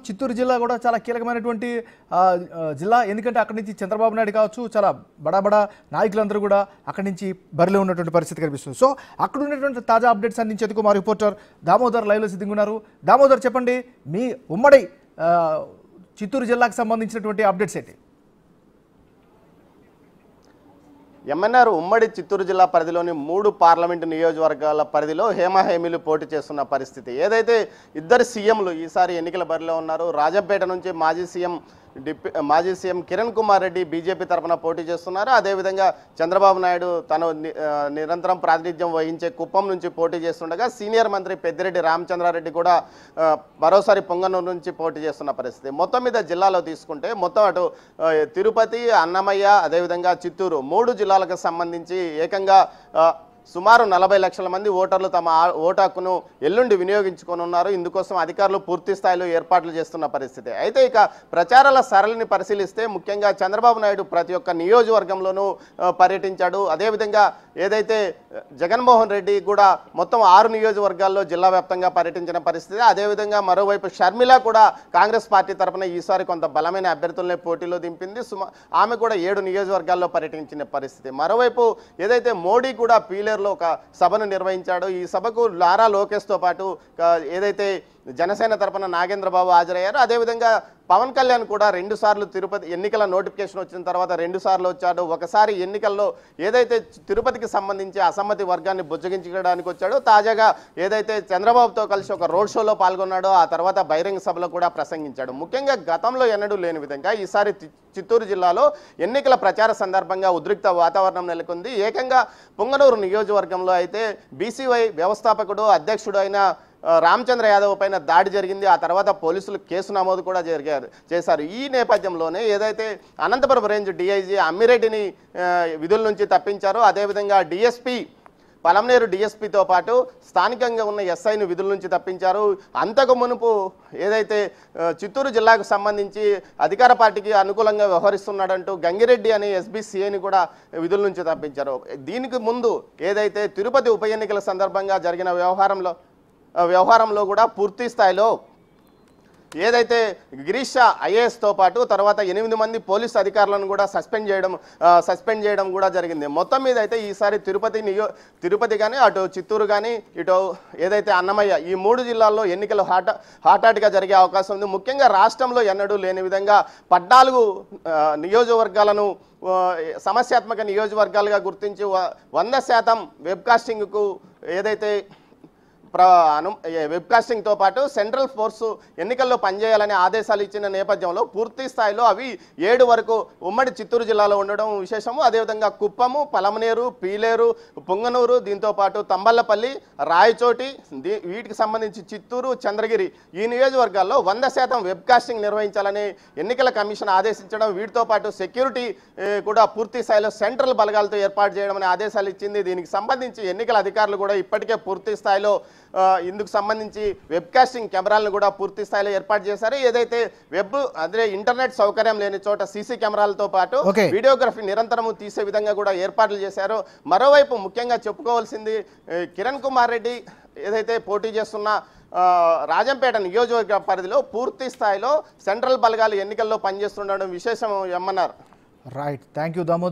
చిత్తూరు జిల్లా కూడా చాలా కీలకమైనటువంటి జిల్లా. ఎందుకంటే అక్కడి నుంచి చంద్రబాబు నాయుడు కావచ్చు, చాలా బడా నాయకులందరూ కూడా అక్కడి నుంచి బరిలో ఉన్నటువంటి పరిస్థితి కనిపిస్తుంది. సో అక్కడ ఉన్నటువంటి తాజా అప్డేట్స్ అందించేందుకు మా రిపోర్టర్ దామోదర్ లైవ్లో సిద్ధంగా ఉన్నారు. దామోదర్, చెప్పండి, మీ ఉమ్మడి చిత్తూరు జిల్లాకు సంబంధించినటువంటి అప్డేట్స్ ఏంటి? ఎంఎన్ఆర్ ఉమ్మడి చిత్తూరు జిల్లా పరిధిలోని 3 పార్లమెంటు నియోజకవర్గాల పరిధిలో హేమహేమిలు పోటీ చేస్తున్న పరిస్థితి. ఏదైతే ఇద్దరు సీఎంలు ఈసారి ఎన్నికల బరిలో ఉన్నారు. రాజంపేట నుంచి మాజీ సీఎం కిరణ్ కుమార్ రెడ్డి బీజేపీ తరఫున పోటీ చేస్తున్నారు. అదేవిధంగా చంద్రబాబు నాయుడు తను నిరంతరం ప్రాతినిధ్యం వహించే కుప్పం నుంచి పోటీ చేస్తుండగా సీనియర్ మంత్రి పెద్దిరెడ్డి రామచంద్రారెడ్డి కూడా మరోసారి పొంగనూరు నుంచి పోటీ చేస్తున్న పరిస్థితి. మొత్తం మీద జిల్లాలో తీసుకుంటే మొత్తం అటు తిరుపతి, అన్నమయ్య, అదేవిధంగా చిత్తూరు 3 జిల్లాలకు సంబంధించి ఏకంగా సుమారు 40 లక్షల మంది ఓటర్లు తమ ఓటు హక్కును ఎల్లుండి వినియోగించుకోనున్నారు. ఇందుకోసం అధికారులు పూర్తి స్థాయిలో ఏర్పాట్లు చేస్తున్న పరిస్థితి. అయితే ఇక ప్రచారాల సరళిని పరిశీలిస్తే ముఖ్యంగా చంద్రబాబు నాయుడు ప్రతి ఒక్క నియోజకవర్గంలోనూ పర్యటించాడు. అదేవిధంగా ఏదైతే జగన్మోహన్ రెడ్డి కూడా మొత్తం 6 నియోజకవర్గాల్లో జిల్లా వ్యాప్తంగా పర్యటించిన పరిస్థితి. అదేవిధంగా మరోవైపు షర్మిల కూడా కాంగ్రెస్ పార్టీ తరఫున ఈసారి కొంత బలమైన అభ్యర్థులనే పోటీలో దింపింది. ఆమె కూడా 7 నియోజకవర్గాల్లో పర్యటించిన పరిస్థితి. మరోవైపు ఏదైతే మోడీ కూడా పీలేరులో ఒక సభను నిర్వహించాడు. ఈ సభకు నారా లోకేష్తో పాటు ఏదైతే జనసేన తరపున నాగేంద్రబాబు హాజరయ్యారు. అదేవిధంగా పవన్ కళ్యాణ్ కూడా 2 సార్లు తిరుపతి ఎన్నికల నోటిఫికేషన్ వచ్చిన తర్వాత 2 సార్లు వచ్చాడు. ఒకసారి ఎన్నికల్లో ఏదైతే తిరుపతికి సంబంధించి అసమ్మతి వర్గాన్ని బుజ్జగించడానికి వచ్చాడో, తాజాగా ఏదైతే చంద్రబాబుతో కలిసి ఒక రోడ్ షోలో పాల్గొన్నాడో ఆ తర్వాత బహిరంగ సభలో కూడా ప్రసంగించాడు. ముఖ్యంగా గతంలో ఎన్నడూ లేని విధంగా ఈసారి చిత్తూరు జిల్లాలో ఎన్నికల ప్రచార సందర్భంగా ఉద్రిక్త వాతావరణం నెలకొంది. ఏకంగా పొంగనూరు నియోజకవర్గంలో అయితే బీసీవై వ్యవస్థాపకుడు అధ్యక్షుడు అయిన రామచంద్ర యాదవ్ పైన దాడి జరిగింది. ఆ తర్వాత పోలీసులు కేసు నమోదు కూడా చేశారు. ఈ నేపథ్యంలోనే ఏదైతే అనంతపురం రేంజ్ డీఐజీ అమ్మిరెడ్డిని విధుల నుంచి తప్పించారో, అదేవిధంగా డిఎస్పీ పలమనేరు డిఎస్పీతో పాటు స్థానికంగా ఉన్న ఎస్ఐను విధుల నుంచి తప్పించారు. అంతకు మునుపు ఏదైతే చిత్తూరు జిల్లాకు సంబంధించి అధికార పార్టీకి అనుకూలంగా వ్యవహరిస్తున్నాడంటూ గంగిరెడ్డి అనే ఎస్బీసీఐని కూడా విధుల నుంచి తప్పించారు. దీనికి ముందు ఏదైతే తిరుపతి ఉప ఎన్నికల సందర్భంగా జరిగిన వ్యవహారంలో కూడా పూర్తి స్థాయిలో ఏదైతే గిరీష్ ఐఏఎస్తో పాటు తర్వాత 8 మంది పోలీసు అధికారులను కూడా సస్పెండ్ చేయడం కూడా జరిగింది. మొత్తం మీద అయితే ఈసారి తిరుపతి కానీ, అటు చిత్తూరు కానీ, ఇటు ఏదైతే అన్నమయ్య, ఈ 3 జిల్లాల్లో ఎన్నికలు హాటాట్గా జరిగే అవకాశం ఉంది. ముఖ్యంగా రాష్ట్రంలో ఎన్నడూ లేని విధంగా 14 నియోజకవర్గాలను సమస్యాత్మక నియోజకవర్గాలుగా గుర్తించి 100% వెబ్కాస్టింగ్కు ఏదైతే వెబ్కాస్టింగ్తో పాటు సెంట్రల్ ఫోర్సు ఎన్నికల్లో పనిచేయాలని ఆదేశాలు ఇచ్చిన నేపథ్యంలో పూర్తి స్థాయిలో అవి 7 వరకు ఉమ్మడి చిత్తూరు జిల్లాలో ఉండడం విశేషము. అదేవిధంగా కుప్పము, పలమనేరు, పీలేరు, పొంగనూరు, దీంతో పాటు తంబళ్లపల్లి, రాయచోటి, వీటికి సంబంధించి చిత్తూరు, చంద్రగిరి ఈ నియోజకవర్గాల్లో 100% వెబ్కాస్టింగ్ నిర్వహించాలని ఎన్నికల కమిషన్ ఆదేశించడం, వీటితో పాటు సెక్యూరిటీ కూడా పూర్తి స్థాయిలో సెంట్రల్ బలగాలతో ఏర్పాటు చేయడం అనే ఆదేశాలు ఇచ్చింది. దీనికి సంబంధించి ఎన్నికల అధికారులు కూడా ఇప్పటికే పూర్తి స్థాయిలో ఇందుకు సంబంధించి వెబ్కాస్టింగ్ కెమెరాలను కూడా పూర్తి స్థాయిలో ఏర్పాటు చేశారు. ఏదైతే అదే ఇంటర్నెట్ సౌకర్యం లేని చోట సీసీ కెమెరాలతో పాటు వీడియోగ్రఫీ నిరంతరము తీసే విధంగా కూడా ఏర్పాట్లు చేశారు. మరోవైపు ముఖ్యంగా చెప్పుకోవాల్సింది కిరణ్ కుమార్ రెడ్డి ఏదైతే పోటీ చేస్తున్న రాజంపేట నియోజకవర్గ పరిధిలో పూర్తి స్థాయిలో సెంట్రల్ బలగాలు ఎన్నికల్లో పనిచేస్తుండడం విశేషం. MNR. Right, thank you Damodar.